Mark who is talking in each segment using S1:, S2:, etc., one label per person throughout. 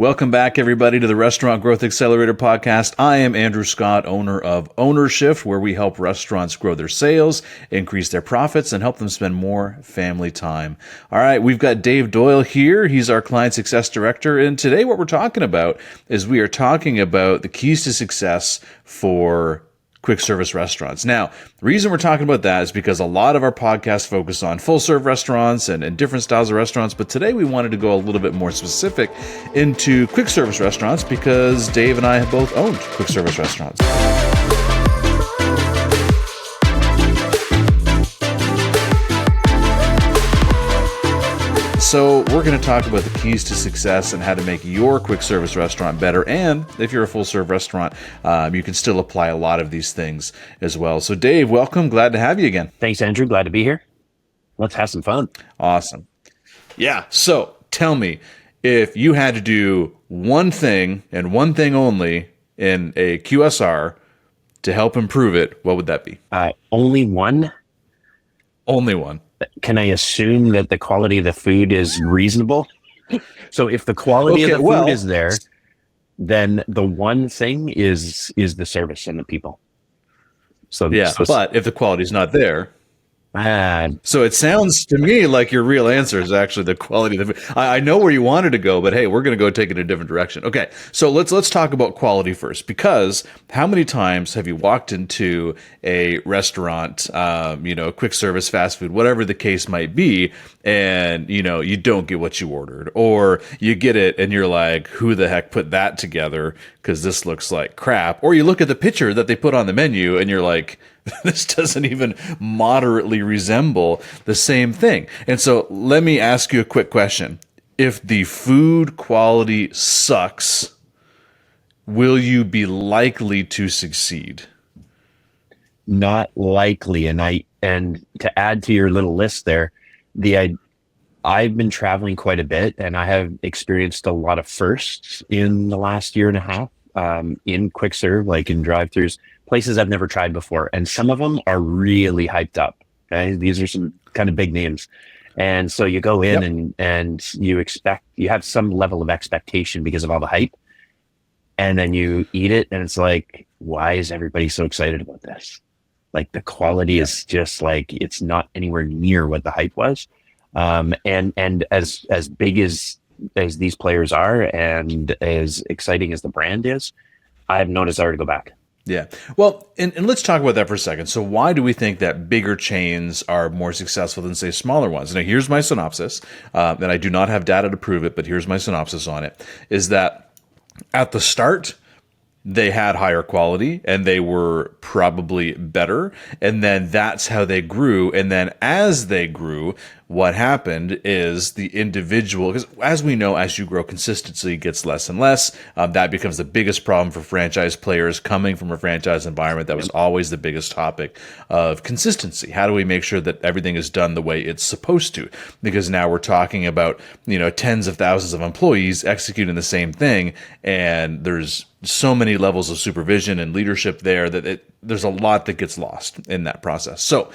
S1: Welcome back, everybody, to the Restaurant Growth Accelerator podcast. I am Andrew Scott, owner of OwnerShift, where we help restaurants grow their sales, increase their profits, and help them spend more family time. All right, we've got Dave Doyle here. He's our Client Success Director. And today what we're talking about is we are talking about the keys to success for quick service restaurants. Now, the reason we're talking about that is because a lot of our podcasts focus on full serve restaurants and different styles of restaurants. But today we wanted to go a little bit more specific into quick service restaurants because Dave and I have both owned quick service restaurants. So we're going to talk about the keys to success and how to make your quick service restaurant better. And if you're a full serve restaurant, you can still apply a lot of these things as well. So Dave, welcome. Glad to have you again.
S2: Thanks, Andrew. Glad to be here. Let's have some fun.
S1: Awesome. Yeah. So tell me, if you had to do one thing and one thing only in a QSR to help improve it, what would that be?
S2: Only one?
S1: Only one.
S2: Can I assume that the quality of the food is reasonable? So if the quality of the food is there, then the one thing is the service and the people. So
S1: but if the quality is not there, so it sounds to me like your real answer is actually the quality of the food. I know where you wanted to go, but hey, we're going to go take it in a different direction. Okay, so let's talk about quality first, because how many times have you walked into a restaurant, quick service, fast food, whatever the case might be, and you don't get what you ordered, or you get it and you're like, who the heck put that together? Because this looks like crap. Or you look at the picture that they put on the menu and you're like, this doesn't even moderately resemble the same thing. And so let me ask you a quick question. If the food quality sucks, will you be likely to succeed?
S2: Not likely. And to add to your little list there, I've been traveling quite a bit, and I have experienced a lot of firsts in the last year and a half in quick serve, like in drive-thrus. Places I've never tried before. And some of them are really hyped up. Okay? These are some kind of big names. And so you go in and you have some level of expectation because of all the hype. And then you eat it and it's like, why is everybody so excited about this? Like the quality is just like, it's not anywhere near what the hype was. And as big as these players are and as exciting as the brand is, I have no desire to go back.
S1: Yeah. Well, and let's talk about that for a second. So why do we think that bigger chains are more successful than, say, smaller ones? Now, here's my synopsis, and I do not have data to prove it, but here's my synopsis on it, is that at the start, they had higher quality and they were probably better. And then that's how they grew. And then as they grew, what happened is the individual, because as we know, as you grow, consistency gets less and less. That becomes the biggest problem for franchise players coming from a franchise environment. That was always the biggest topic of consistency. How do we make sure that everything is done the way it's supposed to? Because now we're talking about, tens of thousands of employees executing the same thing. And there's so many levels of supervision and leadership there that there's a lot that gets lost in that process. So,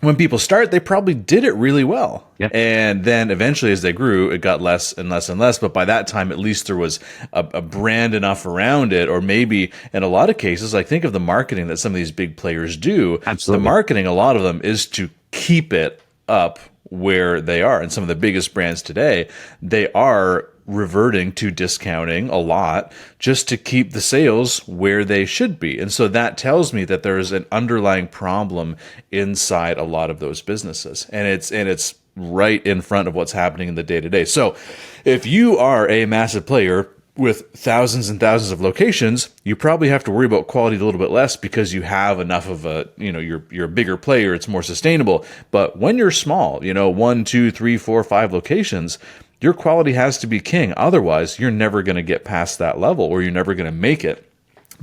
S1: when people start, they probably did it really well.
S2: Yep.
S1: And then eventually as they grew, it got less and less and less. But by that time, at least there was a brand enough around it. Or maybe in a lot of cases, like think of the marketing that some of these big players do.
S2: Absolutely.
S1: The marketing, a lot of them, is to keep it up where they are. And some of the biggest brands today, they are reverting to discounting a lot just to keep the sales where they should be. And so that tells me that there's an underlying problem inside a lot of those businesses. And it's right in front of what's happening in the day-to-day. So if you are a massive player with thousands and thousands of locations, you probably have to worry about quality a little bit less because you have enough of you're a bigger player, it's more sustainable. But when you're small, 1, 2, 3, 4, 5 locations, your quality has to be king. Otherwise, you're never going to get past that level, or you're never going to make it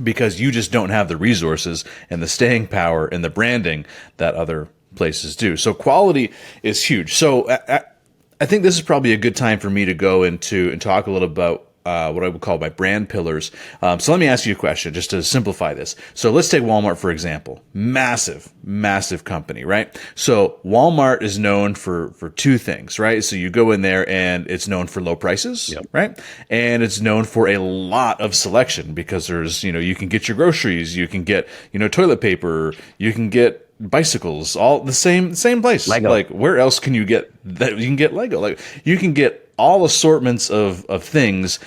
S1: because you just don't have the resources and the staying power and the branding that other places do. So quality is huge. So I think this is probably a good time for me to go into and talk a little about what I would call my brand pillars. So let me ask you a question just to simplify this. So let's take Walmart, for example. Massive, massive company, right? So Walmart is known for two things, right? So you go in there and it's known for low prices,
S2: Yep.
S1: right? And it's known for a lot of selection because there's, you can get your groceries, you can get, toilet paper, you can get bicycles, all the same place.
S2: Lego.
S1: Like, where else can you get that? You can get Lego. Like, you can get all assortments of things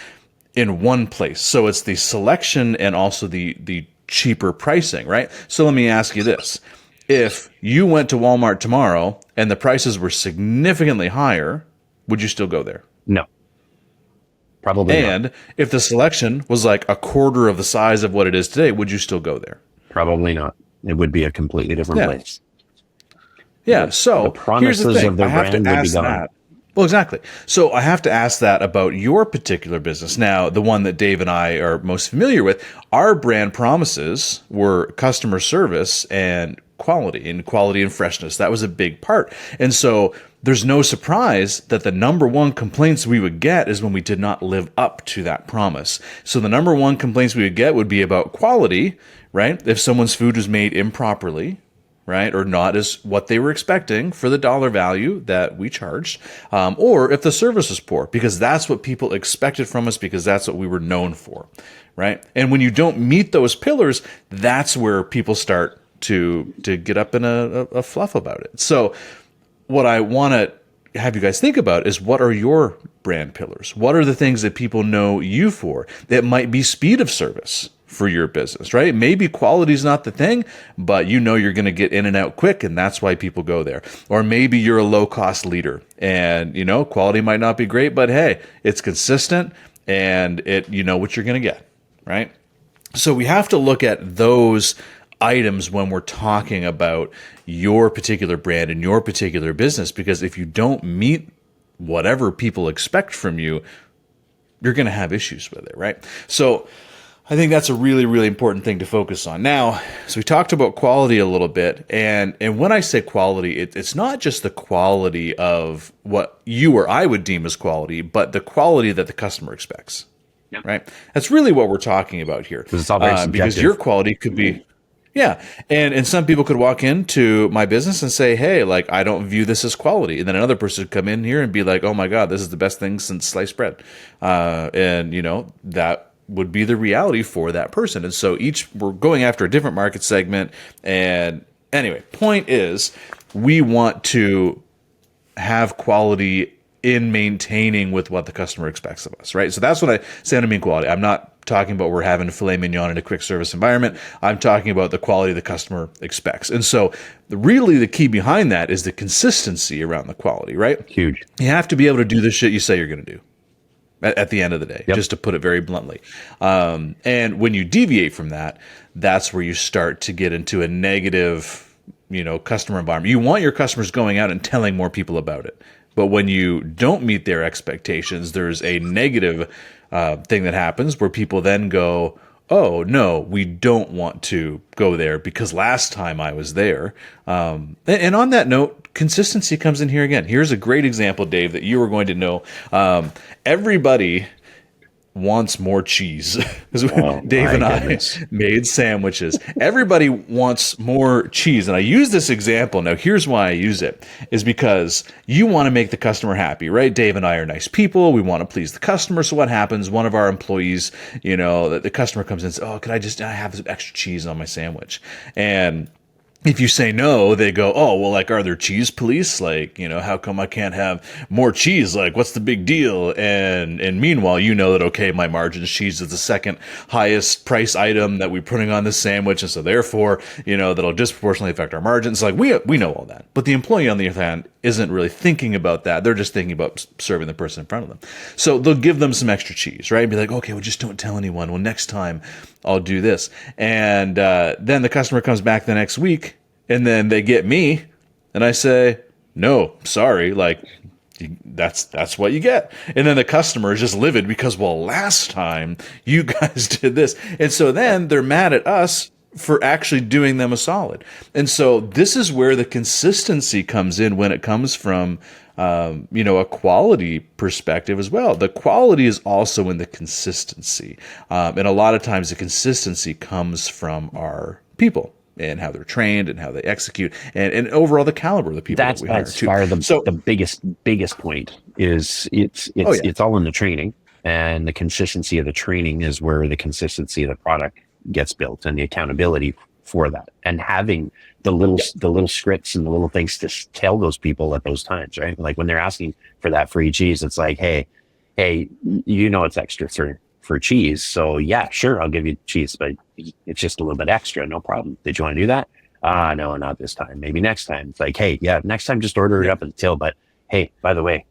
S1: in one place. So it's the selection and also the cheaper pricing, right? So let me ask you this. If you went to Walmart tomorrow and the prices were significantly higher, would you still go there?
S2: No. Probably not.
S1: And if the selection was like a quarter of the size of what it is today, would you still go there?
S2: Probably not. It would be a completely different place.
S1: Yeah. So
S2: the promises
S1: here's the thing.
S2: of their
S1: I have
S2: brand
S1: to
S2: would be
S1: ask
S2: gone.
S1: that. Well, exactly. So I have to ask that about your particular business. Now, the one that Dave and I are most familiar with, our brand promises were customer service and quality and freshness. That was a big part. And so there's no surprise that the number one complaints we would get is when we did not live up to that promise. So the number one complaints we would get would be about quality, right? If someone's food was made improperly, right, or not as what they were expecting for the dollar value that we charged, or if the service was poor, because that's what people expected from us, because that's what we were known for, right? And when you don't meet those pillars, that's where people start to get up in a fluff about it. So what I want to have you guys think about is, what are your brand pillars? What are the things that people know you for? That might be speed of service for your business, right? Maybe quality is not the thing, but you're going to get in and out quick, and that's why people go there. Or maybe you're a low-cost leader, and quality might not be great, but hey, it's consistent, and you know what you're going to get, right? So we have to look at those items when we're talking about your particular brand and your particular business, because if you don't meet whatever people expect from you, you're going to have issues with it, right? So I think that's a really, really important thing to focus on. Now, so we talked about quality a little bit, and when I say quality, it's not just the quality of what you or I would deem as quality, but the quality that the customer expects, right? That's really what we're talking about here.
S2: It's all very
S1: because
S2: subjective.
S1: your quality could be, yeah, and some people could walk into my business and say, hey, like, I don't view this as quality, and then another person would come in here and be like, oh my God, this is the best thing since sliced bread, and that would be the reality for that person. And so we're going after a different market segment. And anyway, point is, we want to have quality in maintaining with what the customer expects of us, right? So that's what I say when I mean quality. I'm not talking about we're having filet mignon in a quick service environment. I'm talking about the quality the customer expects. And so really the key behind that is the consistency around the quality, right?
S2: Huge.
S1: You have to be able to do the shit you say you're going to do at the end of the day,
S2: Yep.
S1: just to put it very bluntly. And when you deviate from that, that's where you start to get into a negative, customer environment. You want your customers going out and telling more people about it. But when you don't meet their expectations, there's a negative thing that happens where people then go, oh, no, we don't want to go there because last time I was there. And on that note, consistency comes in here again. Here's a great example, Dave, that you are going to know. Everybody wants more cheese. Dave and I made sandwiches. Everybody wants more cheese. And I use this example. Now, here's why I use it, is because you want to make the customer happy, right? Dave and I are nice people. We want to please the customer. So what happens? One of our employees, the customer comes in and says, oh, could I have some extra cheese on my sandwich? And if you say no, they go, oh, well, like, are there cheese police? Like, how come I can't have more cheese? Like, what's the big deal? And meanwhile, that, okay, my margin cheese is the second highest price item that we're putting on this sandwich. And so therefore, that'll disproportionately affect our margins. Like, we know all that. But the employee, on the other hand, isn't really thinking about that. They're just thinking about serving the person in front of them. So they'll give them some extra cheese, right? And be like, okay, well, just don't tell anyone. Well, next time I'll do this. And then the customer comes back the next week, and then they get me, and I say, no, sorry, like, that's what you get. And then the customer is just livid because, well, last time you guys did this. And so then they're mad at us for actually doing them a solid. And so this is where the consistency comes in when it comes from, a quality perspective as well. The quality is also in the consistency. And a lot of times the consistency comes from our people and how they're trained and how they execute and overall the caliber of the people that we hire too.
S2: The biggest point is it's all in the training, and the consistency of the training is where the consistency of the product gets built and the accountability for that, and having the little scripts and the little things to tell those people at those times, right? Like when they're asking for that free cheese, it's like, hey, it's extra for cheese. So yeah, sure, I'll give you cheese, but it's just a little bit extra. No problem. Did you want to do that? No, not this time. Maybe next time. It's like, hey, yeah, next time just order it up at the till, but hey, by the way,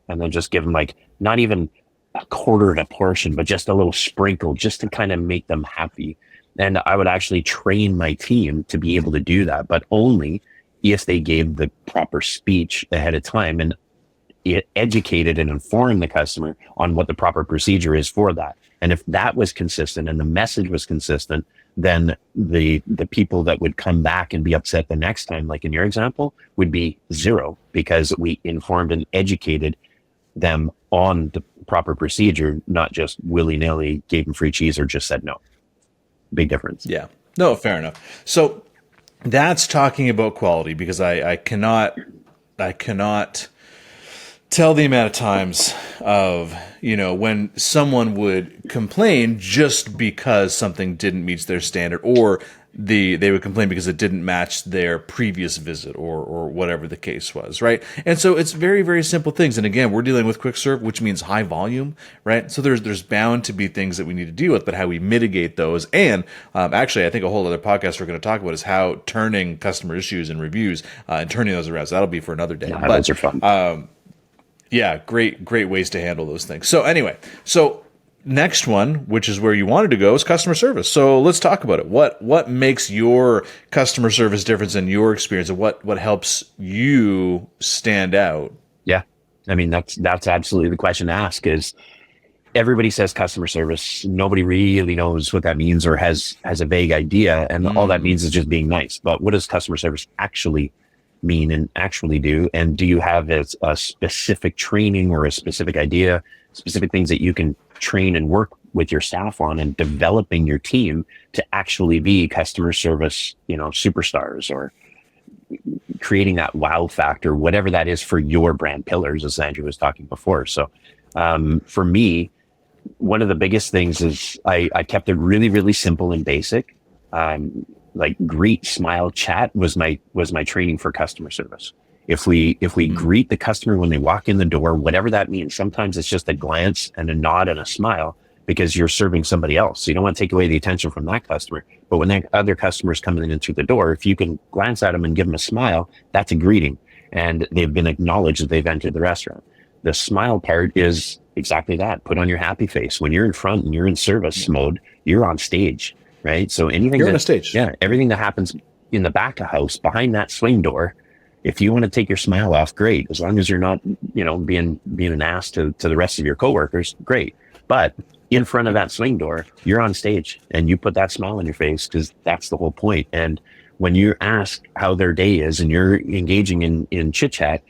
S2: and then just give them like not even a quarter of a portion, but just a little sprinkle just to kind of make them happy. And I would actually train my team to be able to do that, but only if they gave the proper speech ahead of time and it educated and informed the customer on what the proper procedure is for that. And if that was consistent and the message was consistent, then the people that would come back and be upset the next time, like in your example, would be zero, because we informed and educated them on the proper procedure, not just willy-nilly gave them free cheese or just said no. Big difference.
S1: Yeah. No, fair enough. So that's talking about quality, because I cannot tell the amount of times of, when someone would complain just because something didn't meet their standard, or they would complain because it didn't match their previous visit or whatever the case was, right? And so it's very, very simple things. And again, we're dealing with quick serve, which means high volume, right? So there's bound to be things that we need to deal with, but how we mitigate those. And actually, I think a whole other podcast we're going to talk about is how turning customer issues and reviews and turning those around. So that'll be for another day.
S2: Yeah, those are fun.
S1: Yeah, great ways to handle those things. So anyway, next one, which is where you wanted to go, is customer service. So let's talk about it. What makes your customer service difference in your experience, and what helps you stand out?
S2: Yeah, I mean that's absolutely the question to ask. Is everybody says customer service, nobody really knows what that means or has a vague idea, and all that means is just being nice. But what does customer service actually mean and actually do? And do you have a specific training or a specific idea, specific things that you can train and work with your staff on, and developing your team to actually be customer service, superstars, or creating that wow factor, whatever that is for your brand pillars, as Andrew was talking before. So for me, one of the biggest things is I kept it really, really simple and basic. Like greet, smile, chat was my training for customer service. If we greet the customer when they walk in the door, whatever that means, sometimes it's just a glance and a nod and a smile because you're serving somebody else. So you don't want to take away the attention from that customer. But when that other customer's coming in through the door, if you can glance at them and give them a smile, that's a greeting. And they've been acknowledged that they've entered the restaurant. The smile part is exactly that. Put on your happy face. When you're in front and you're in service mode, you're on stage. Right. So anything
S1: on a stage.
S2: Yeah. Everything that happens in the back of house behind that swing door, if you want to take your smile off, great. As long as you're not, being an ass to the rest of your coworkers, great. But in front of that swing door, you're on stage and you put that smile on your face, because that's the whole point. And when you ask how their day is and you're engaging in chit chat,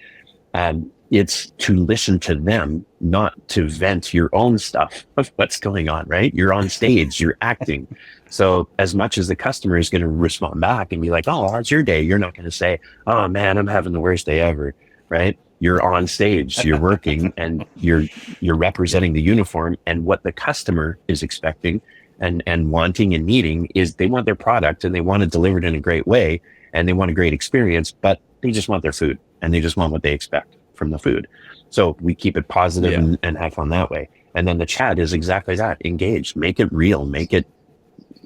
S2: it's to listen to them, not to vent your own stuff of what's going on, right? You're on stage, you're acting. So as much as the customer is going to respond back and be like, oh, how's your day? You're not going to say, oh man, I'm having the worst day ever, right? You're on stage, you're working, and you're representing the uniform, and what the customer is expecting and wanting and needing is they want their product and they want it delivered in a great way and they want a great experience, but they just want their food and they just want what they expect from the food. So we keep it positive and have fun that way. And then the chat is exactly that. Engage, make it real, make it,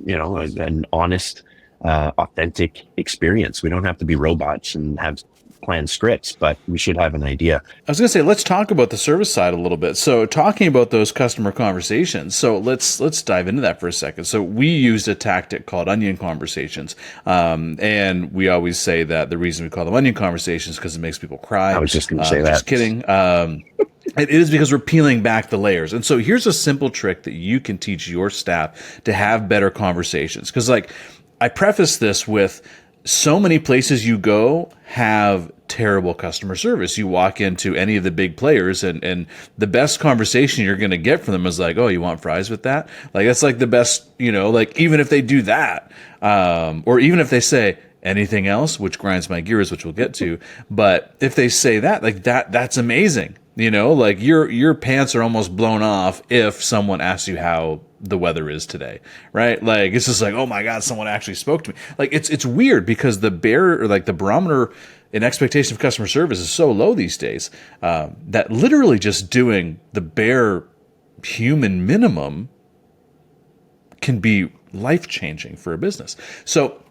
S2: an honest, authentic experience. We don't have to be robots and have planned scripts, but we should have an idea.
S1: I was going to say, let's talk about the service side a little bit. So talking about those customer conversations. So let's dive into that for a second. So we used a tactic called onion conversations. And we always say that the reason we call them onion conversations is because it makes people cry.
S2: I was just going to say that.
S1: Just kidding. It is because we're peeling back the layers. And so here's a simple trick that you can teach your staff to have better conversations. Because I preface this with so many places you go have terrible customer service. You walk into any of the big players and the best conversation you're going to get from them is like, oh, you want fries with that? Like, that's like the best, like even if they do that, or even if they say anything else, which grinds my gears, which we'll get to. But if they say that, like that's amazing. Like your pants are almost blown off if someone asks you how the weather is today, right? Like, it's just like, oh my God, someone actually spoke to me. Like, it's weird because the barometer in expectation of customer service is so low these days, that literally just doing the bare human minimum can be life-changing for a business. So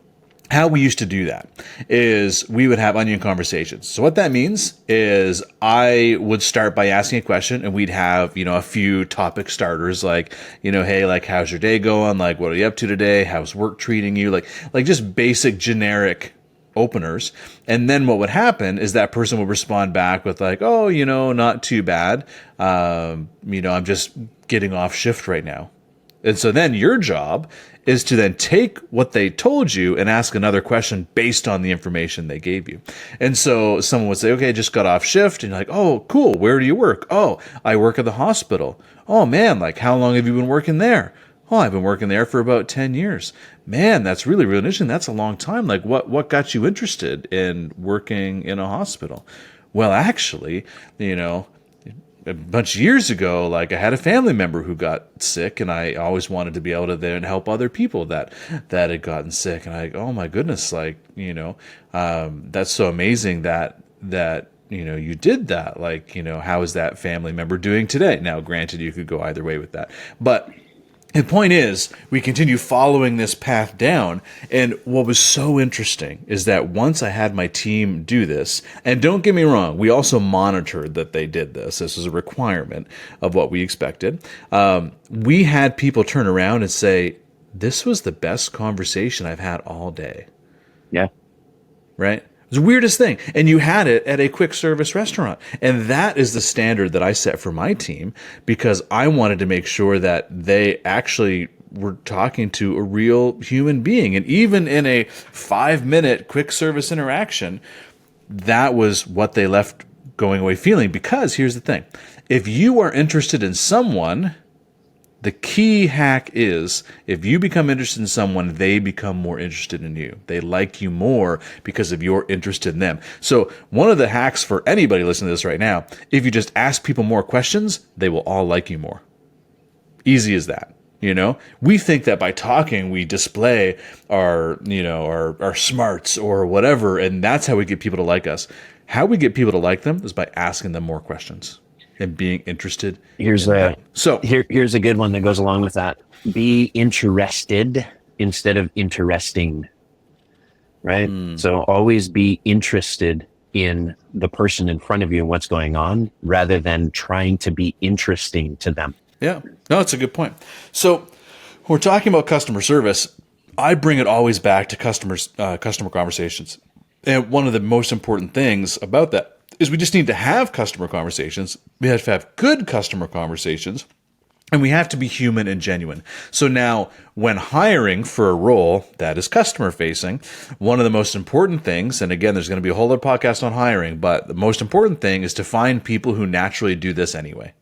S1: how we used to do that is we would have onion conversations. So what that means is I would start by asking a question, and we'd have, a few topic starters like, hey, like, how's your day going? Like, what are you up to today? How's work treating you? Like just basic generic openers. And then what would happen is that person would respond back with like, oh, not too bad. I'm just getting off shift right now. And so then your job is to then take what they told you and ask another question based on the information they gave you. And so someone would say, okay, I just got off shift. And you're like, oh, cool. Where do you work? Oh, I work at the hospital. Oh, man, like, how long have you been working there? Oh, I've been working there for about 10 years. Man, that's really, really interesting. That's a long time. Like, what got you interested in working in a hospital? Well, actually, a bunch of years ago, like, I had a family member who got sick, and I always wanted to be able to then help other people that had gotten sick. And oh my goodness, like, that's so amazing that you did that. Like, how is that family member doing today? Now, granted, you could go either way with that, but the point is, we continue following this path down, and what was so interesting is that once I had my team do this, and don't get me wrong, we also monitored that they did this. This was a requirement of what we expected. We had people turn around and say, this was the best conversation I've had all day.
S2: Yeah.
S1: Right? It's the weirdest thing. And you had it at a quick service restaurant. And that is the standard that I set for my team, because I wanted to make sure that they actually were talking to a real human being. And even in a 5-minute quick service interaction, that was what they left going away feeling. Because here's the thing. If you are interested in someone, the key hack is if you become interested in someone, they become more interested in you. They like you more because of your interest in them. So one of the hacks for anybody listening to this right now, if you just ask people more questions, they will all like you more. Easy as that. We think that by talking, we display our smarts or whatever, and that's how we get people to like us. How we get people to like them is by asking them more questions and being interested.
S2: Here's a good one that goes along with that. Be interested instead of interesting, right? So always be interested in the person in front of you and what's going on, rather than trying to be interesting to them.
S1: Yeah, no, that's a good point. So when we're talking about customer service, I bring it always back to customer conversations. And one of the most important things about that is we just need to have customer conversations. We have to have good customer conversations, and we have to be human and genuine. So now, when hiring for a role that is customer facing, one of the most important things, and again, there's going to be a whole other podcast on hiring, but the most important thing is to find people who naturally do this anyway.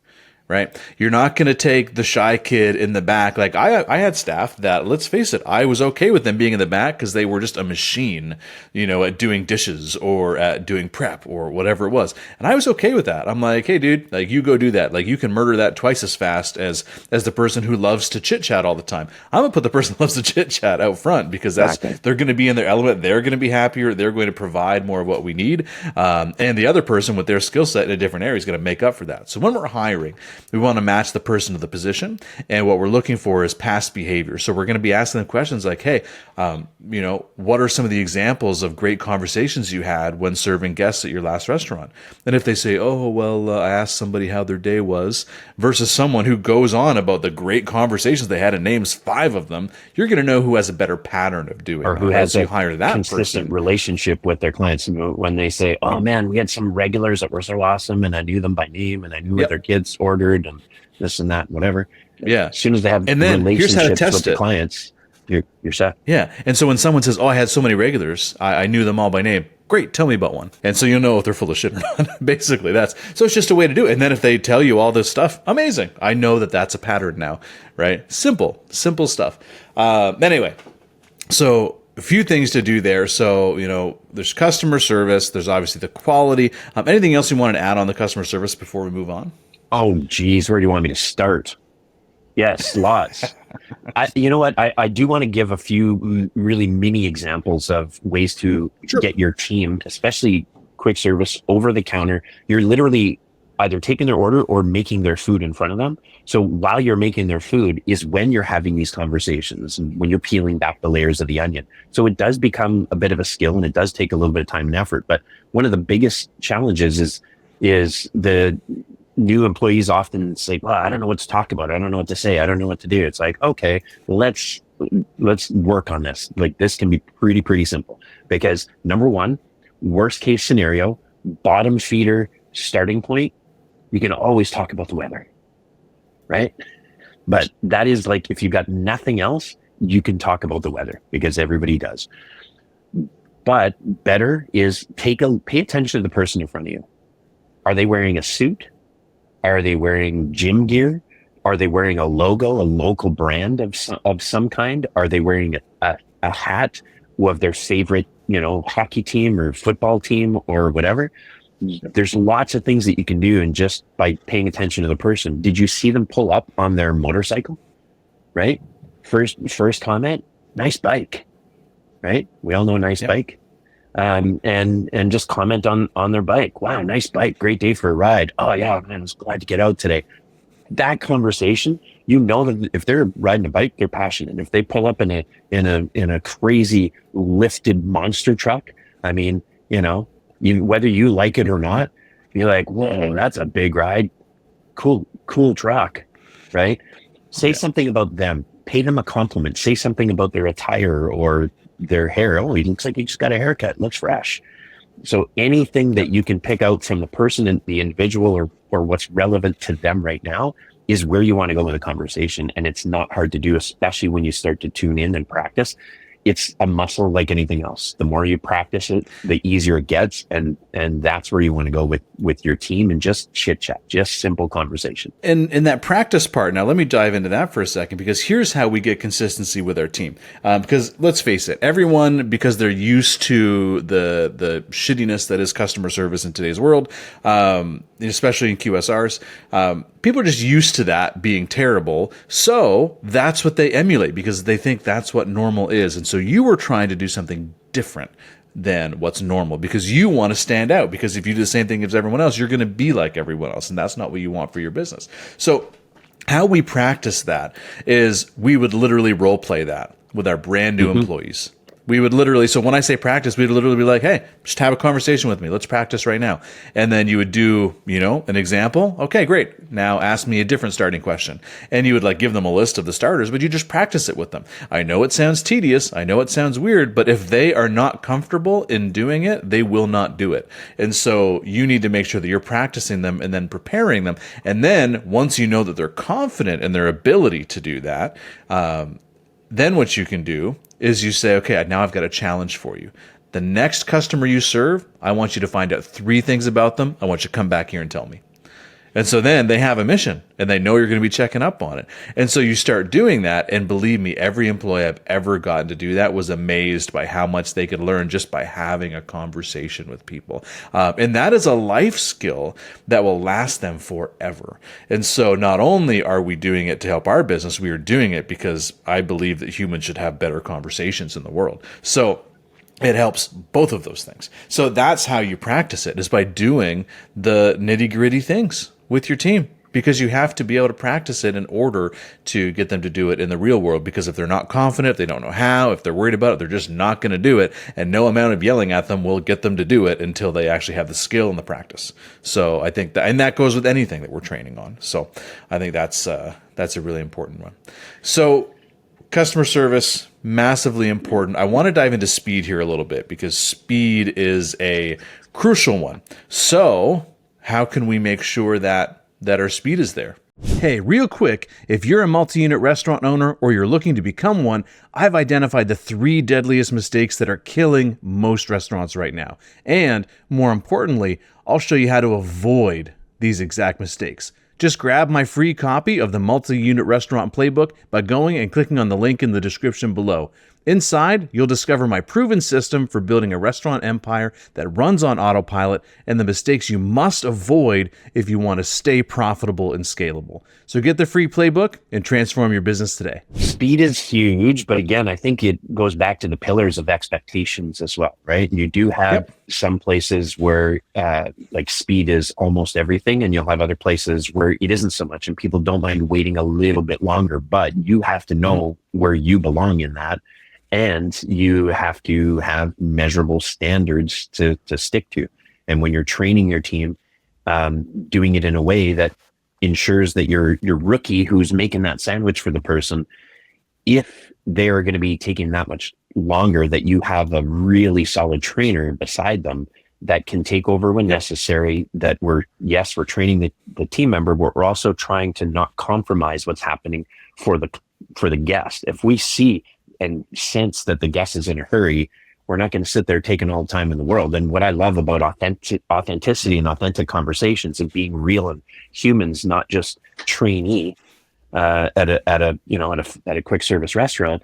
S1: Right? You're not going to take the shy kid in the back. Like I had staff that, let's face it, I was okay with them being in the back because they were just a machine, at doing dishes or at doing prep or whatever it was. And I was okay with that. I'm like, hey, dude, like, you go do that. Like, you can murder that twice as fast as the person who loves to chit chat all the time. I'm going to put the person who loves to chit chat out front, because they're going to be in their element. They're going to be happier. They're going to provide more of what we need. And the other person with their skill set in a different area is going to make up for that. So when we're hiring, we want to match the person to the position, and what we're looking for is past behavior. So we're going to be asking them questions like, hey, what are some of the examples of great conversations you had when serving guests at your last restaurant? And if they say, oh, well, I asked somebody how their day was, versus someone who goes on about the great conversations they had and names 5 of them, you're going to know who has a better pattern of doing,
S2: or who has a
S1: hire that
S2: consistent
S1: person.
S2: Relationship with their clients. When they say, oh man, we had some regulars that were so awesome, and I knew them by name, and I knew what their kids ordered, and this and that, whatever.
S1: Yeah.
S2: As soon as they have
S1: and then
S2: relationships with the clients, you're set.
S1: Yeah. And so when someone says, oh, I had so many regulars, I knew them all by name. Great. Tell me about one. And so you'll know if they're full of shit or not. Basically, so it's just a way to do it. And then if they tell you all this stuff, amazing. I know that that's a pattern now, right? Simple stuff. Anyway, so a few things to do there. So, there's customer service. There's obviously the quality. Anything else you wanted to add on the customer service before we move on?
S2: Oh, geez. Where do you want me to start? Yes, lots. You know what? I do want to give a few really mini examples of ways to get your team, especially quick service, over the counter. You're literally either taking their order or making their food in front of them. So while you're making their food is when you're having these conversations and when you're peeling back the layers of the onion. So it does become a bit of a skill and it does take a little bit of time and effort. But one of the biggest challenges is the new employees often say, well, I don't know what to talk about. I don't know what to say. I don't know what to do. It's like, okay, let's work on this. Like, this can be pretty simple, because number one, worst case scenario, bottom feeder starting point, you can always talk about the weather, right? But that is like, if you've got nothing else, you can talk about the weather because everybody does. But better is pay attention to the person in front of you. Are they wearing a suit? Are they wearing gym gear? Are they wearing a logo, a local brand of some kind? Are they wearing a hat of their favorite, hockey team or football team or whatever? There's lots of things that you can do, and just by paying attention to the person. Did you see them pull up on their motorcycle? Right? First comment, nice bike. Right? We all know nice bike. And just comment on their bike. Wow, nice bike. Great day for a ride. Oh yeah, man, I was glad to get out today. That conversation, that if they're riding a bike, they're passionate. If they pull up in a crazy lifted monster truck, I mean, whether you like it or not, you're like, whoa, that's a big ride. Cool truck, right? Say something about them. Pay them a compliment. Say something about their attire or their hair. Oh, he looks like he just got a haircut. Looks fresh. So anything that you can pick out from the person and the individual or what's relevant to them right now is where you want to go with a conversation. And it's not hard to do, especially when you start to tune in and practice. It's a muscle like anything else. The more you practice it, the easier it gets. And that's where you want to go with your team, and just chit chat, just simple conversation.
S1: And in that practice part, now let me dive into that for a second, because here's how we get consistency with our team. Because let's face it, everyone, because they're used to the shittiness that is customer service in today's world, especially in QSRs, people are just used to that being terrible. So that's what they emulate, because they think that's what normal is. And so you were trying to do something different than what's normal, because you want to stand out, because if you do the same thing as everyone else, you're going to be like everyone else. And that's not what you want for your business. So how we practice that is we would literally role play that with our brand new employees. We would literally, so when I say practice, we'd literally be like, hey, just have a conversation with me. Let's practice right now. And then you would do, an example. Okay, great. Now ask me a different starting question. And you would give them a list of the starters, but you just practice it with them. I know it sounds tedious. I know it sounds weird, but if they are not comfortable in doing it, they will not do it. And so you need to make sure that you're practicing them and then preparing them. And then once you know that they're confident in their ability to do that, then what you can do is you say, okay, now I've got a challenge for you. The next customer you serve, I want you to find out 3 things about them. I want you to come back here and tell me. And so then they have a mission, and they know you're going to be checking up on it. And so you start doing that, and believe me, every employee I've ever gotten to do that was amazed by how much they could learn just by having a conversation with people. And that is a life skill that will last them forever. And so not only are we doing it to help our business, we are doing it because I believe that humans should have better conversations in the world. So it helps both of those things. So that's how you practice it, is by doing the nitty-gritty things with your team, because you have to be able to practice it in order to get them to do it in the real world. Because if they're not confident, if they don't know how, if they're worried about it, they're just not going to do it. And no amount of yelling at them will get them to do it until they actually have the skill and the practice. So I think and that goes with anything that we're training on. So I think that's a really important one. So customer service, massively important. I want to dive into speed here a little bit, because speed is a crucial one. So how can we make sure that our speed is there? Hey, real quick, if you're a multi-unit restaurant owner or you're looking to become one, I've identified the 3 deadliest mistakes that are killing most restaurants right now. And more importantly, I'll show you how to avoid these exact mistakes. Just grab my free copy of the Multi-Unit Restaurant Playbook by going and clicking on the link in the description below. Inside, you'll discover my proven system for building a restaurant empire that runs on autopilot and the mistakes you must avoid if you want to stay profitable and scalable. So get the free playbook and transform your business today.
S2: Speed is huge, but again, I think it goes back to the pillars of expectations as well, right? You do have some places where like speed is almost everything, and you'll have other places where it isn't so much, and people don't mind waiting a little bit longer, but you have to know where you belong in that. And you have to have measurable standards to stick to. And when you're training your team, doing it in a way that ensures that your rookie who's making that sandwich for the person, if they are going to be taking that much longer, that you have a really solid trainer beside them that can take over when necessary, that we're training the team member, but we're also trying to not compromise what's happening for the guest. If we see and sense that the guest is in a hurry, we're not going to sit there taking all the time in the world. And what I love about authenticity and authentic conversations and being real and humans, not just trainee at a quick service restaurant,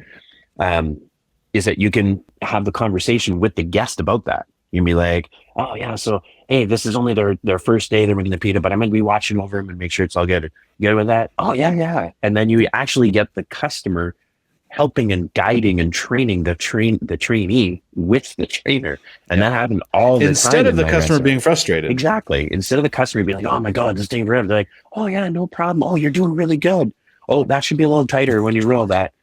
S2: is that you can have the conversation with the guest about that. You can be like, oh yeah, so hey, this is only their first day. They're making the pita, but I'm going to be watching over them and make sure it's all good. Good with that? Oh yeah. And then you actually get the customer helping and guiding and training the trainee with the trainer. And that happened all the time.
S1: Instead of the customer being frustrated.
S2: Exactly. Instead of the customer being like, oh my God, this taking forever. They're like, oh yeah, no problem. Oh, you're doing really good. Oh, that should be a little tighter when you roll that.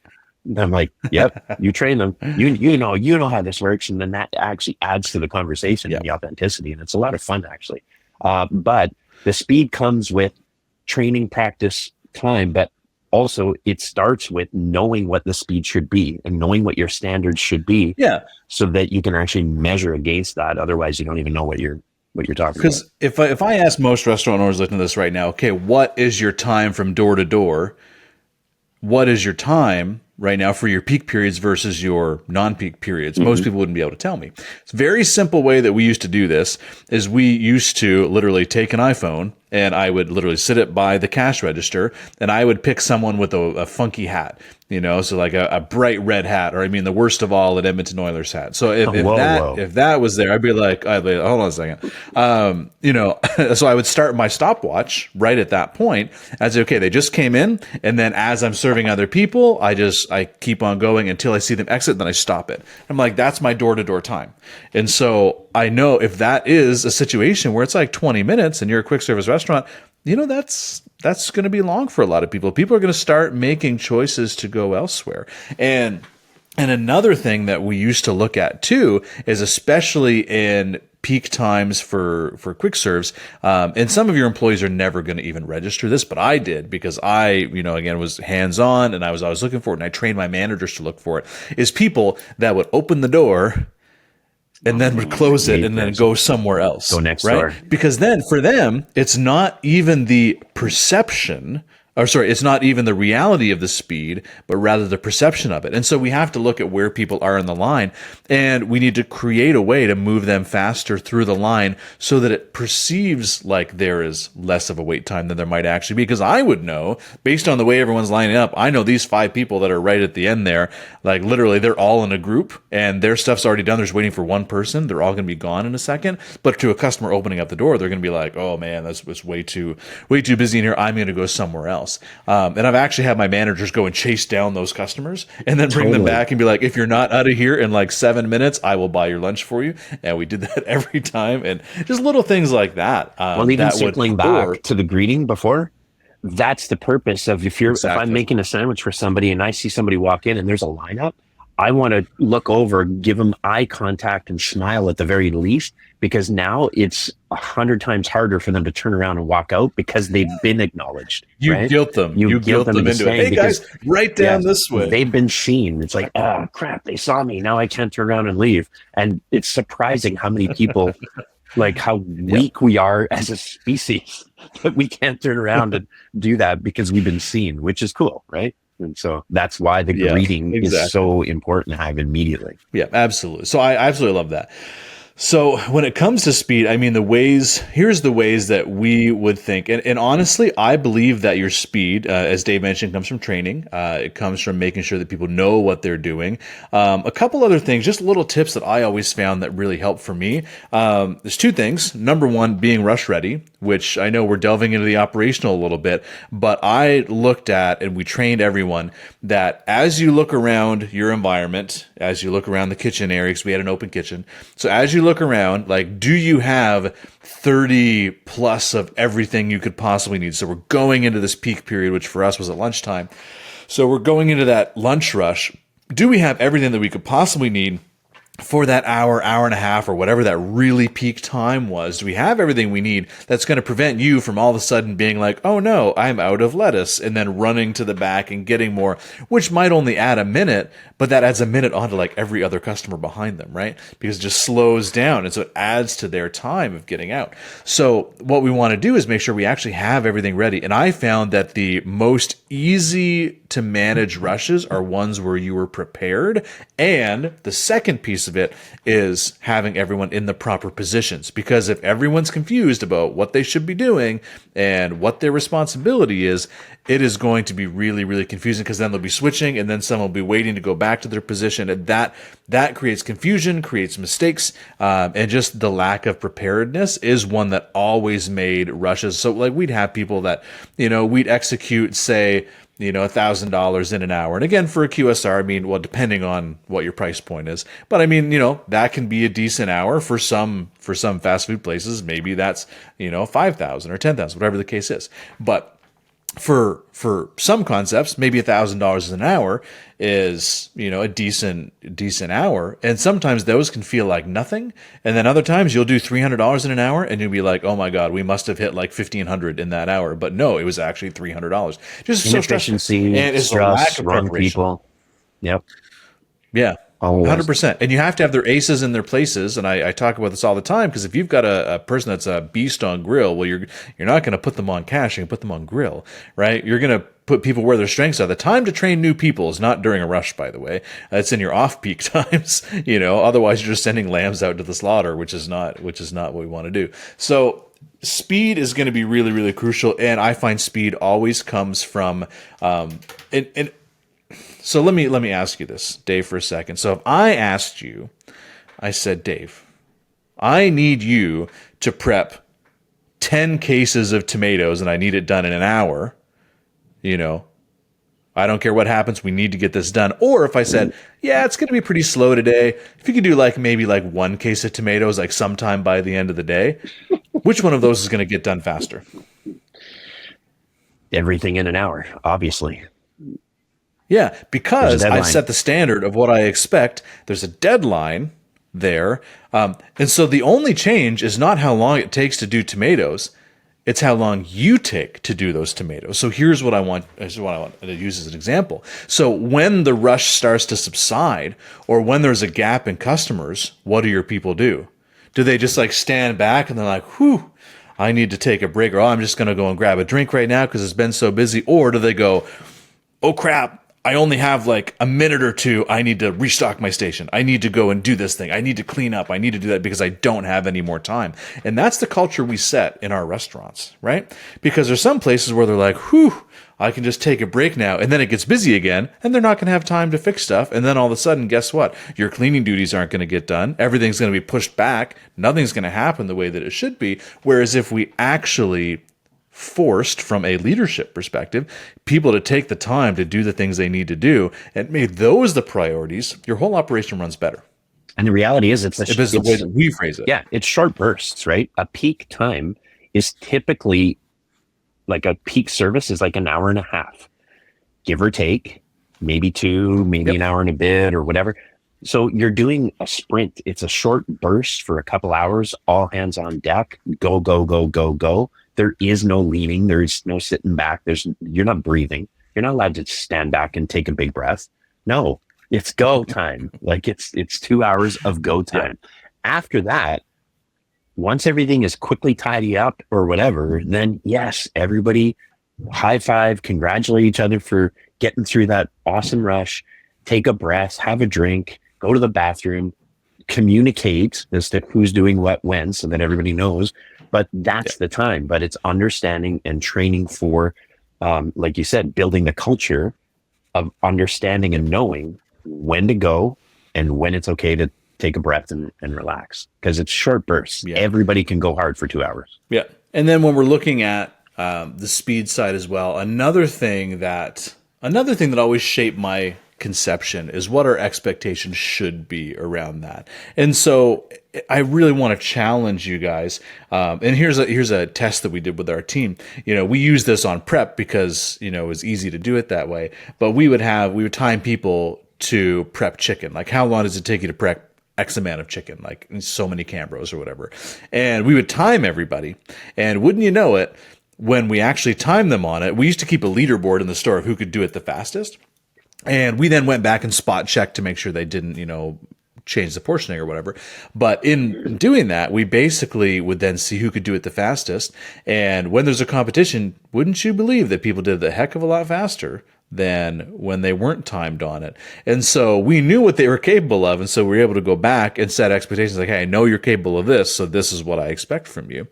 S2: And I'm like, yep, you train them. You know how this works. And then that actually adds to the conversation and the authenticity. And it's a lot of fun actually. But the speed comes with training, practice, time, but also it starts with knowing what the speed should be and knowing what your standards should be, so that you can actually measure against that. Otherwise you don't even know what you're talking about.
S1: Because if I ask most restaurant owners listening to this right now, okay, what is your time from door to door? What is your time right now for your peak periods versus your non-peak periods? Most people wouldn't be able to tell me. It's a very simple way that we used to do this is we used to literally take an iPhone and I would literally sit it by the cash register and I would pick someone with a funky hat, so like a bright red hat, or I mean the worst of all, an Edmonton Oilers hat. So if that was there, I'd be like, hold on a second. So I would start my stopwatch right at that point. I'd say, okay, they just came in. And then as I'm serving other people, I keep on going until I see them exit. Then I stop it. I'm like, that's my door to door time. And so I know if that is a situation where it's like 20 minutes and you're a quick service restaurant, that's going to be long for a lot of people. People are going to start making choices to go elsewhere. And another thing that we used to look at too is, especially in peak times for quick serves, and some of your employees are never going to even register this, but I did because I, again, was hands-on and I was always looking for it, and I trained my managers to look for it, is people that would open the door and then would close it and then go somewhere else.
S2: Go next door.
S1: Because then for them, it's not even the perception, it's not even the reality of the speed, but rather the perception of it. And so we have to look at where people are in the line, and we need to create a way to move them faster through the line so that it perceives like there is less of a wait time than there might actually be. Because I would know, based on the way everyone's lining up, I know these 5 people that are right at the end there, like literally they're all in a group and their stuff's already done. They're just waiting for one person. They're all going to be gone in a second. But to a customer opening up the door, they're going to be like, oh man, that's way too busy in here. I'm going to go somewhere else. And I've actually had my managers go and chase down those customers and then bring them back and be like, if you're not out of here in like 7 minutes, I will buy your lunch for you. And we did that every time. And just little things like that.
S2: Even circling back to the greeting before, that's the purpose of if I'm making a sandwich for somebody and I see somebody walk in and there's a lineup, I want to look over, give them eye contact and smile at the very least, because now it's 100 times harder for them to turn around and walk out because they've been acknowledged.
S1: You guilt them. You guilt them into it. Hey guys, right down this way.
S2: They've been seen. It's like, oh crap, they saw me. Now I can't turn around and leave. And it's surprising how many people like how weak we are as a species, but we can't turn around and do that because we've been seen, which is cool, right? And so that's why the
S1: Yeah,
S2: greeting is
S1: exactly.
S2: so important to have immediately.
S1: Yeah, absolutely. So I absolutely love that. So when it comes to speed, I mean, here's the ways that we would think. And honestly, I believe that your speed, as Dave mentioned, comes from training. It comes from making sure that people know what they're doing. A couple other things, just little tips that I always found that really help for me. There's two things. Number one, being rush ready, which I know we're delving into the operational a little bit, but I looked at and we trained everyone that as you look around your environment, as you look around the kitchen area, because we had an open kitchen. So as you look around, like, do you have 30 plus of everything you could possibly need? So we're going into this peak period, which for us was at lunchtime. So we're going into that lunch rush. Do we have everything that we could possibly need for that hour, hour and a half, or whatever that really peak time was? Do we have everything we need that's going to prevent you from all of a sudden being like, oh no, I'm out of lettuce, and then running to the back and getting more, which might only add a minute, but that adds a minute onto like every other customer behind them, right? Because it just slows down. And so it adds to their time of getting out. So what we want to do is make sure we actually have everything ready. And I found that the most easy to manage rushes are ones where you were prepared. And the second piece of it is having everyone in the proper positions. Because if everyone's confused about what they should be doing and what their responsibility is, it is going to be really, really confusing, because then they'll be switching and then someone will be waiting to go back to their position. And that creates confusion, creates mistakes, and just the lack of preparedness is one that always made rushes. So like we'd have people that, we'd execute, say, $1,000 in an hour. And again, for a QSR, I mean, well, depending on what your price point is, but I mean, that can be a decent hour for some fast food places. Maybe that's, 5,000 or 10,000, whatever the case is. But for some concepts, maybe $1,000 an hour is, a decent hour. And sometimes those can feel like nothing. And then other times you'll do $300 in an hour and you'll be like, oh my God, we must have hit like 1,500 in that hour. But no, it was actually $300. Just so stressful.
S2: Inefficiency,
S1: And it's a
S2: stress,
S1: lack of
S2: wrong
S1: preparation.
S2: people. Yep.
S1: Yeah.
S2: Always.
S1: 100%. And you have to have their aces in their places. And I talk about this all the time, because if you've got a person that's a beast on grill, well, you're not going to put them on cash, you're going to put them on grill, right? You're going to put people where their strengths are. The time to train new people is not during a rush, by the way. It's in your off-peak times, otherwise you're just sending lambs out to the slaughter, which is not what we want to do. So speed is going to be really, really crucial. And I find speed always comes from, so let me ask you this, Dave, for a second. So if I asked you, I said, Dave, I need you to prep 10 cases of tomatoes and I need it done in an hour, I don't care what happens, we need to get this done. Or if I said, yeah, it's going to be pretty slow today, if you could do maybe one case of tomatoes sometime by the end of the day, which one of those is going to get done faster?
S2: Everything in an hour, obviously.
S1: Yeah, because I set the standard of what I expect. There's a deadline there. And so the only change is not how long it takes to do tomatoes. It's how long you take to do those tomatoes. So here's what I want to use as an example. So when the rush starts to subside, or when there's a gap in customers, what do your people do? Do they just stand back and they're like, whew, I need to take a break, or I'm just going to go and grab a drink right now because it's been so busy? Or do they go, oh crap, I only have a minute or two. I need to restock my station. I need to go and do this thing. I need to clean up. I need to do that because I don't have any more time. And that's the culture we set in our restaurants, right? Because there's some places where they're like, whew, I can just take a break now. And then it gets busy again and they're not going to have time to fix stuff. And then all of a sudden, guess what? Your cleaning duties aren't going to get done. Everything's going to be pushed back. Nothing's going to happen the way that it should be. Whereas if we actually forced, from a leadership perspective, people to take the time to do the things they need to do and made those the priorities, your whole operation runs better.
S2: And the reality is, it's
S1: the way that we phrase it.
S2: Yeah, it's short bursts, right? A peak time is typically a peak service is an hour and a half, give or take, maybe two, maybe an hour and a bit or whatever. So you're doing a sprint. It's a short burst for a couple hours, all hands on deck, go, go, go, go, go. There is no leaning. There's no sitting back. You're not breathing. You're not allowed to stand back and take a big breath. No, it's go time. It's 2 hours of go time. Yeah. After that, Once everything is quickly tidy up or whatever, then yes, everybody high five, congratulate each other for getting through that awesome rush, take a breath, have a drink, go to the bathroom, communicate as to who's doing what when so that everybody knows. But that's the time. But it's understanding and training for, like you said, building the culture of understanding and knowing when to go and when it's okay to take a breath and relax, because it's short bursts.
S1: Yeah.
S2: Everybody can go hard for 2 hours.
S1: Yeah. And then when we're looking at the speed side as well, another thing that always shaped my conception is what our expectations should be around that. And so I really want to challenge you guys. And here's a test that we did with our team. We use this on prep because, it was easy to do it that way. But we would time people to prep chicken. Like, how long does it take you to prep X amount of chicken, like so many Cambros or whatever. And we would time everybody. And wouldn't you know it, when we actually timed them on it, we used to keep a leaderboard in the store of who could do it the fastest. And we then went back and spot checked to make sure they didn't, change the portioning or whatever. But in doing that, we basically would then see who could do it the fastest. And when there's a competition, wouldn't you believe that people did it a heck of a lot faster than when they weren't timed on it? And so we knew what they were capable of. And so we were able to go back and set expectations like, hey, I know you're capable of this, so this is what I expect from you.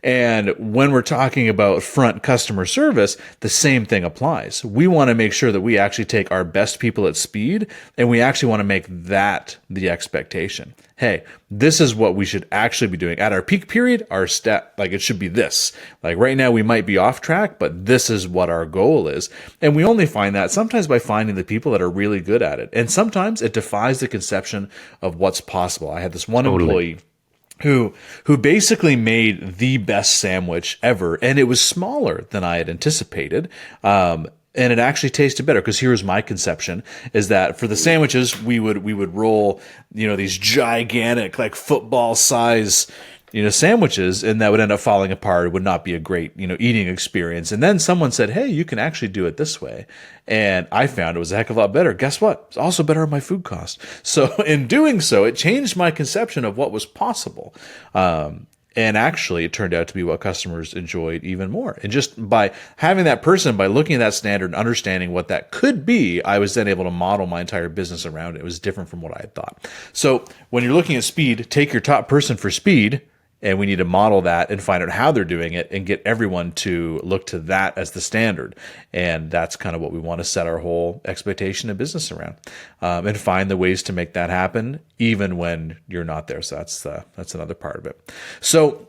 S1: And when we're talking about front customer service, the same thing applies. We want to make sure that we actually take our best people at speed, and we actually want to make that the expectation. Hey, this is what we should actually be doing at our peak period. Our it should be this. Like right now we might be off track, but this is what our goal is. And we only find that sometimes by finding the people that are really good at it. And sometimes it defies the conception of what's possible. I had this one employee who basically made the best sandwich ever, and it was smaller than I had anticipated. And it actually tasted better, because here's my conception, is that for the sandwiches, we would roll, these gigantic, like football size, sandwiches, and that would end up falling apart. It would not be a great, eating experience. And then someone said, hey, you can actually do it this way. And I found it was a heck of a lot better. Guess what? It's also better on my food cost. So in doing so, it changed my conception of what was possible. And actually, it turned out to be what customers enjoyed even more. And just by having that person, by looking at that standard and understanding what that could be, I was then able to model my entire business around it. It was different from what I had thought. So when you're looking at speed, take your top person for speed, and we need to model that and find out how they're doing it and get everyone to look to that as the standard. And that's kind of what we want to set our whole expectation of business around, and find the ways to make that happen even when you're not there. So that's another part of it. So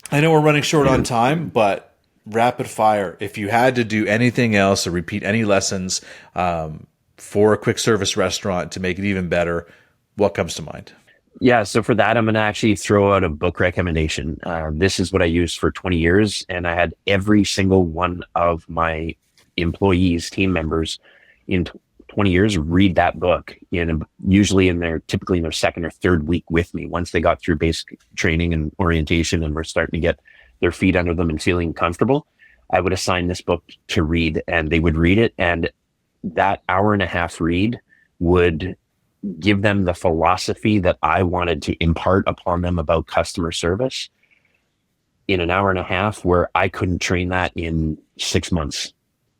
S1: I know we're running short on time, but rapid fire, if you had to do anything else or repeat any lessons for a quick service restaurant to make it even better, what comes to mind?
S2: Yeah, so for that, I'm going to actually throw out a book recommendation. This is what I used for 20 years, and I had every single one of my employees, team members in 20 years read that book, typically in their second or third week with me. Once they got through basic training and orientation and were starting to get their feet under them and feeling comfortable, I would assign this book to read, and they would read it, and that hour and a half read would give them the philosophy that I wanted to impart upon them about customer service in an hour and a half, where I couldn't train that in 6 months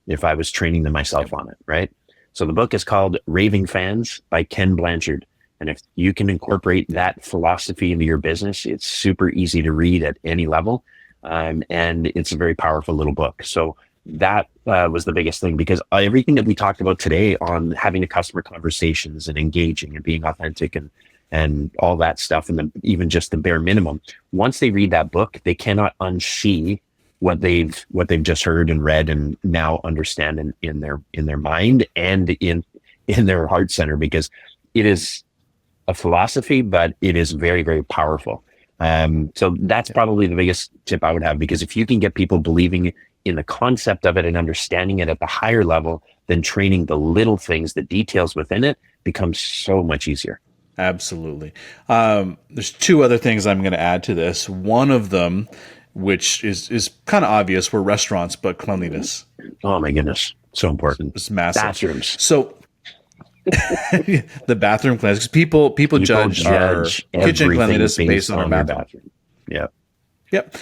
S2: if I was training them myself on it, right? So the book is called Raving Fans by Ken Blanchard. And if you can incorporate that philosophy into your business, it's super easy to read at any level. And it's a very powerful little book. So that was the biggest thing, because everything that we talked about today on having the customer conversations and engaging and being authentic and all that stuff, and even just the bare minimum, once they read that book, they cannot unsee what they've just heard and read and now understand in their mind and in their heart center, because it is a philosophy, but it is very, very powerful. So that's probably the biggest tip I would have, because if you can get people believing in the concept of it and understanding it at the higher level, then training the little things, the details within it, becomes so much easier.
S1: Absolutely. There's two other things I'm going to add to this. One of them, which is kind of obvious, were restaurants, but cleanliness.
S2: Oh my goodness. So important.
S1: It's massive.
S2: Bathrooms.
S1: So the bathroom cleanliness, because people judge our kitchen cleanliness based on our bathroom.
S2: Yeah.
S1: Yep.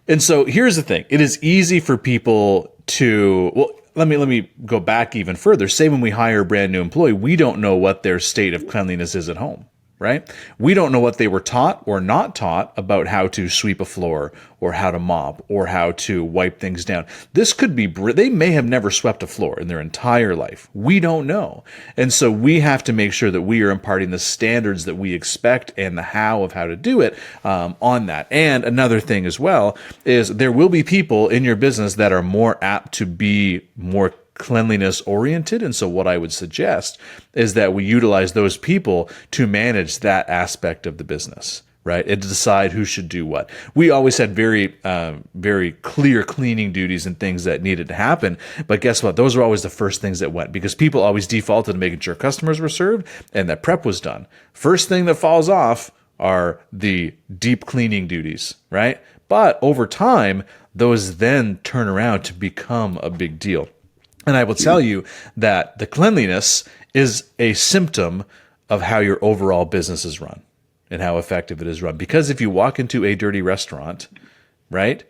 S1: And so here's the thing. It is easy for people to, well, let me go back even further. Say when we hire a brand new employee, we don't know what their state of cleanliness is at home, right? We don't know what they were taught or not taught about how to sweep a floor or how to mop or how to wipe things down. This could be, they may have never swept a floor in their entire life. We don't know. And so we have to make sure that we are imparting the standards that we expect and the how of how to do it on that. And another thing as well is there will be people in your business that are more apt to be more cleanliness oriented. And so what I would suggest is that we utilize those people to manage that aspect of the business, right? And to decide who should do what. We always had very clear cleaning duties and things that needed to happen. But guess what? Those are always the first things that went because people always defaulted to making sure customers were served and that prep was done. First thing that falls off are the deep cleaning duties, right? But over time, those then turn around to become a big deal. And I will tell you that the cleanliness is a symptom of how your overall business is run and how effective it is run. Because if you walk into a dirty restaurant, right,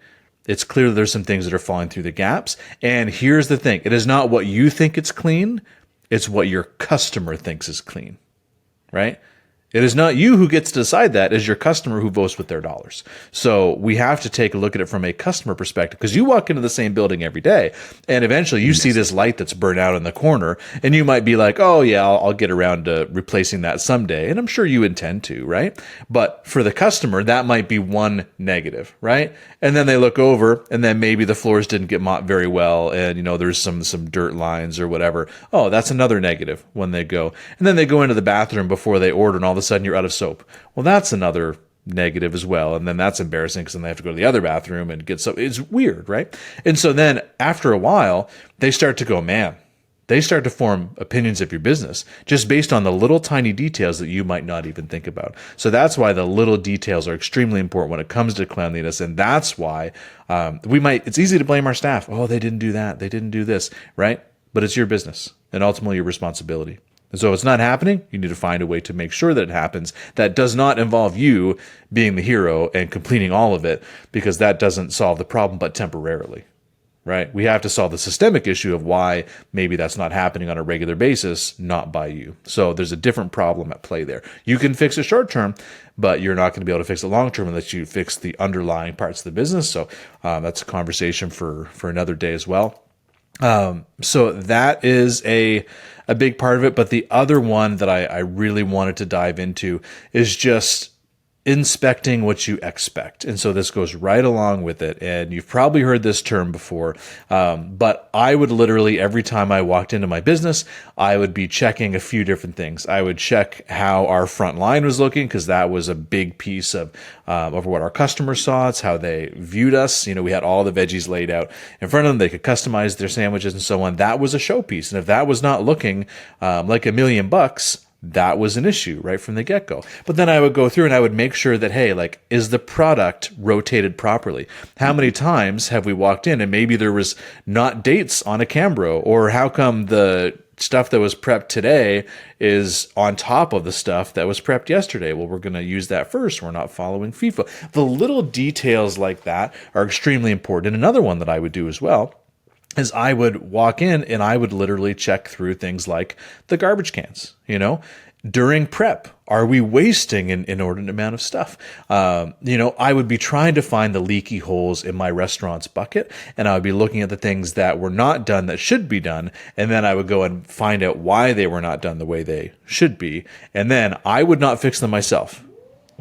S1: it's clear that there's some things that are falling through the gaps. And here's the thing. It is not what you think it's clean. It's what your customer thinks is clean, right? It is not you who gets to decide that. It is your customer who votes with their dollars. So we have to take a look at it from a customer perspective because you walk into the same building every day and eventually you see this light that's burned out in the corner and you might be like, oh yeah, I'll get around to replacing that someday. And I'm sure you intend to, right? But for the customer, that might be one negative, right? And then they look over and then maybe the floors didn't get mopped very well and there's some dirt lines or whatever. Oh, that's another negative when they go. And then they go into the bathroom before they order and all of a sudden you're out of soap. Well, that's another negative as well. And then that's embarrassing because then they have to go to the other bathroom and get soap. It's weird, right? And so then after a while, they start to go, man, they start to form opinions of your business just based on the little tiny details that you might not even think about. So that's why the little details are extremely important when it comes to cleanliness. And that's why it's easy to blame our staff. Oh, they didn't do that. They didn't do this, right? But it's your business and ultimately your responsibility. And so if it's not happening, you need to find a way to make sure that it happens. That does not involve you being the hero and completing all of it because that doesn't solve the problem, but temporarily, right? We have to solve the systemic issue of why maybe that's not happening on a regular basis, not by you. So there's a different problem at play there. You can fix it short term, but you're not going to be able to fix it long term unless you fix the underlying parts of the business. So that's a conversation for another day as well. So that is a big part of it. But the other one that I really wanted to dive into is just inspecting what you expect. And so this goes right along with it. And you've probably heard this term before. But I would literally, every time I walked into my business, I would be checking a few different things. I would check how our front line was looking, because that was a big piece of what our customers saw. It's how they viewed us. We had all the veggies laid out in front of them. They could customize their sandwiches and so on. That was a showpiece. And if that was not looking like $1,000,000, that was an issue right from the get-go. But then I would go through and I would make sure that, hey, is the product rotated properly? How many times have we walked in and maybe there was not dates on a Cambro? Or how come the stuff that was prepped today is on top of the stuff that was prepped yesterday? Well, we're going to use that first. We're not following FIFA. The little details like that are extremely important. And another one that I would do as well is I would walk in and I would literally check through things like the garbage cans, during prep. Are we wasting an inordinate amount of stuff? I would be trying to find the leaky holes in my restaurant's bucket, and I would be looking at the things that were not done that should be done, and then I would go and find out why they were not done the way they should be, and then I would not fix them myself.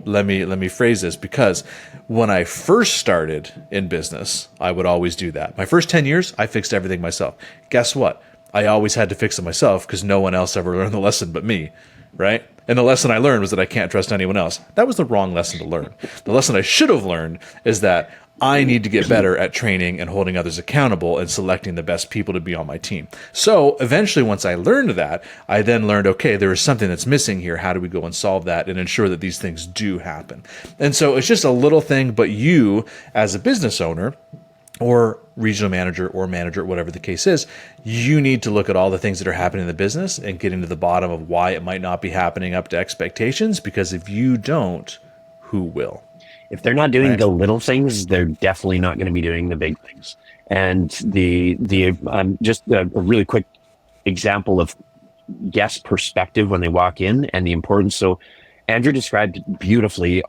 S1: Let me phrase this, because when I first started in business, I would always do that. My first 10 years, I fixed everything myself. Guess what? I always had to fix it myself because no one else ever learned the lesson but me, right? And the lesson I learned was that I can't trust anyone else. That was the wrong lesson to learn. The lesson I should have learned is that I need to get better at training and holding others accountable and selecting the best people to be on my team. So eventually, once I learned that, I then learned, okay, there is something that's missing here. How do we go and solve that and ensure that these things do happen? And so it's just a little thing, but you as a business owner or regional manager or manager, whatever the case is, you need to look at all the things that are happening in the business and get into the bottom of why it might not be happening up to expectations, because if you don't, who will?
S2: If they're not doing
S1: Right.
S2: the little things, they're definitely not going to be doing the big things. And the just a really quick example of guest perspective when they walk in and the importance. So Andrew described beautifully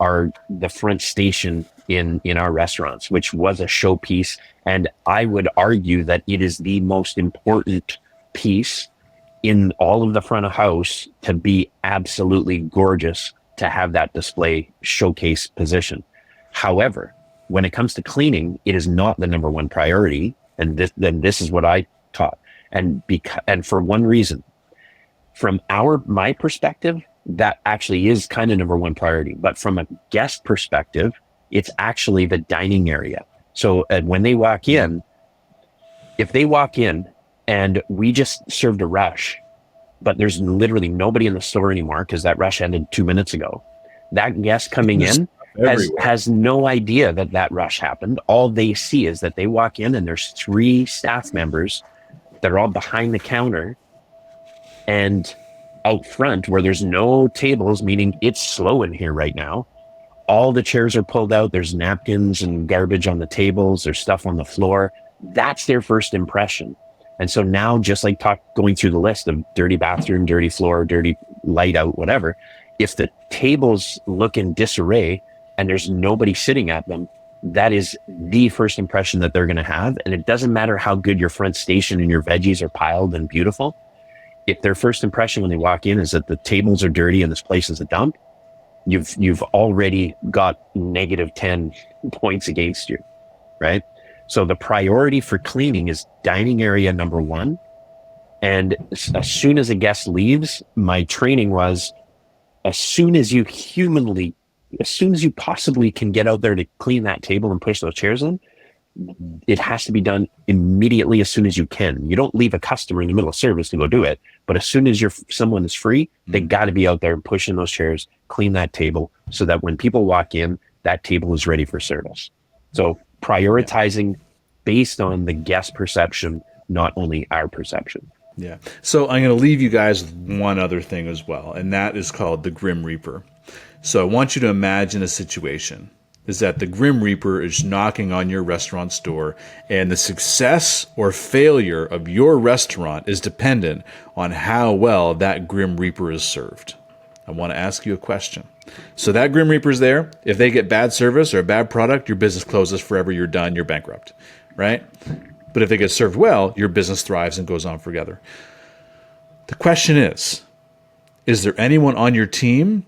S2: the front station in our restaurants, which was a showpiece. And I would argue that it is the most important piece in all of the front of house to be absolutely gorgeous, to have that display showcase position. However, when it comes to cleaning, it is not the number one priority. And this is what I taught. And for one reason, from my perspective, that actually is kind of number one priority. But from a guest perspective, it's actually the dining area. So when they walk in, if they walk in and we just served a rush, but there's literally nobody in the store anymore because that rush ended 2 minutes ago, that guest coming in has no idea that rush happened. All they see is that they walk in and there's 3 staff members that are all behind the counter and out front where there's no tables, meaning it's slow in here right now. All the chairs are pulled out. There's napkins and garbage on the tables. There's stuff on the floor. That's their first impression. And so now, just like going through the list of dirty bathroom, dirty floor, dirty light out, whatever, if the tables look in disarray and there's nobody sitting at them, that is the first impression that they're going to have. And it doesn't matter how good your front station and your veggies are piled and beautiful. If their first impression when they walk in is that the tables are dirty and this place is a dump, you've already got -10 points against you, right? So the priority for cleaning is dining area number 1. And as soon as a guest leaves, my training was as soon as you possibly can get out there to clean that table and push those chairs in, it has to be done immediately as soon as you can. You don't leave a customer in the middle of service to go do it, but as soon as someone is free, they got to be out there pushing those chairs, clean that table so that when people walk in, that table is ready for service. So prioritizing based on the guest perception, not only our perception.
S1: Yeah. So I'm going to leave you guys with one other thing as well, and that is called the Grim Reaper. So I want you to imagine a situation is that the Grim Reaper is knocking on your restaurant's door, and the success or failure of your restaurant is dependent on how well that Grim Reaper is served. I want to ask you a question. So that Grim Reaper's there. If they get bad service or a bad product, your business closes forever. You're done. You're bankrupt, right? But if they get served well, your business thrives and goes on together. The question is there anyone on your team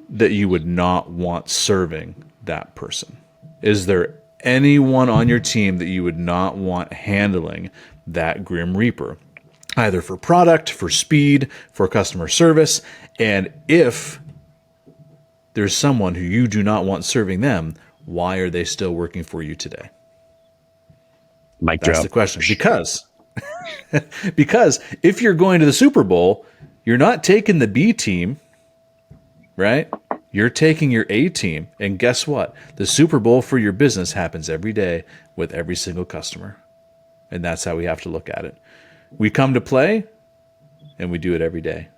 S1: that you would not want serving that person? Is there anyone on your team that you would not want handling that Grim Reaper, either for product, for speed, for customer service? And if there's someone who you do not want serving them, why are they still working for you today? That's the question. Because if you're going to the Super Bowl, you're not taking the B team, right? You're taking your A team. And guess what? The Super Bowl for your business happens every day with every single customer. And that's how we have to look at it. We come to play, and we do it every day.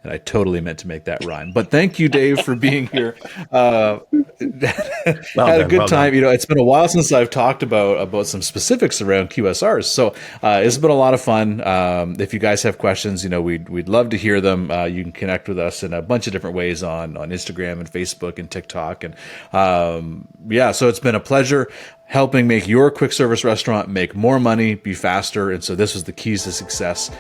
S1: And I totally meant to make that rhyme. But thank you, Dave, for being here. Had a good time. You know, it's been a while since I've talked about some specifics around QSRs. So it's been a lot of fun. If you guys have questions, you know, we'd love to hear them. You can connect with us in a bunch of different ways on Instagram and Facebook and TikTok. And so it's been a pleasure helping make your quick service restaurant make more money, be faster. And so this was the keys to success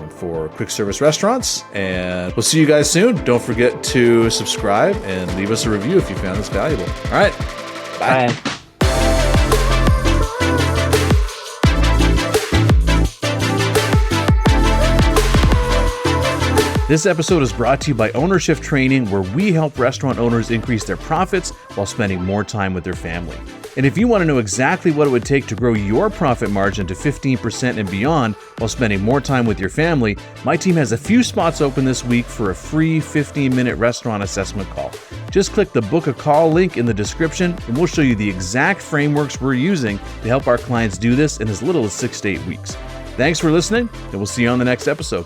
S1: for quick service restaurants. And we'll see you guys soon. Don't forget to subscribe and leave us a review if you found this valuable. All right. Bye. This episode is brought to you by OwnerShift Training, where we help restaurant owners increase their profits while spending more time with their family. And if you want to know exactly what it would take to grow your profit margin to 15% and beyond while spending more time with your family, my team has a few spots open this week for a free 15-minute restaurant assessment call. Just click the book a call link in the description, and we'll show you the exact frameworks we're using to help our clients do this in as little as 6 to 8 weeks. Thanks for listening, and we'll see you on the next episode.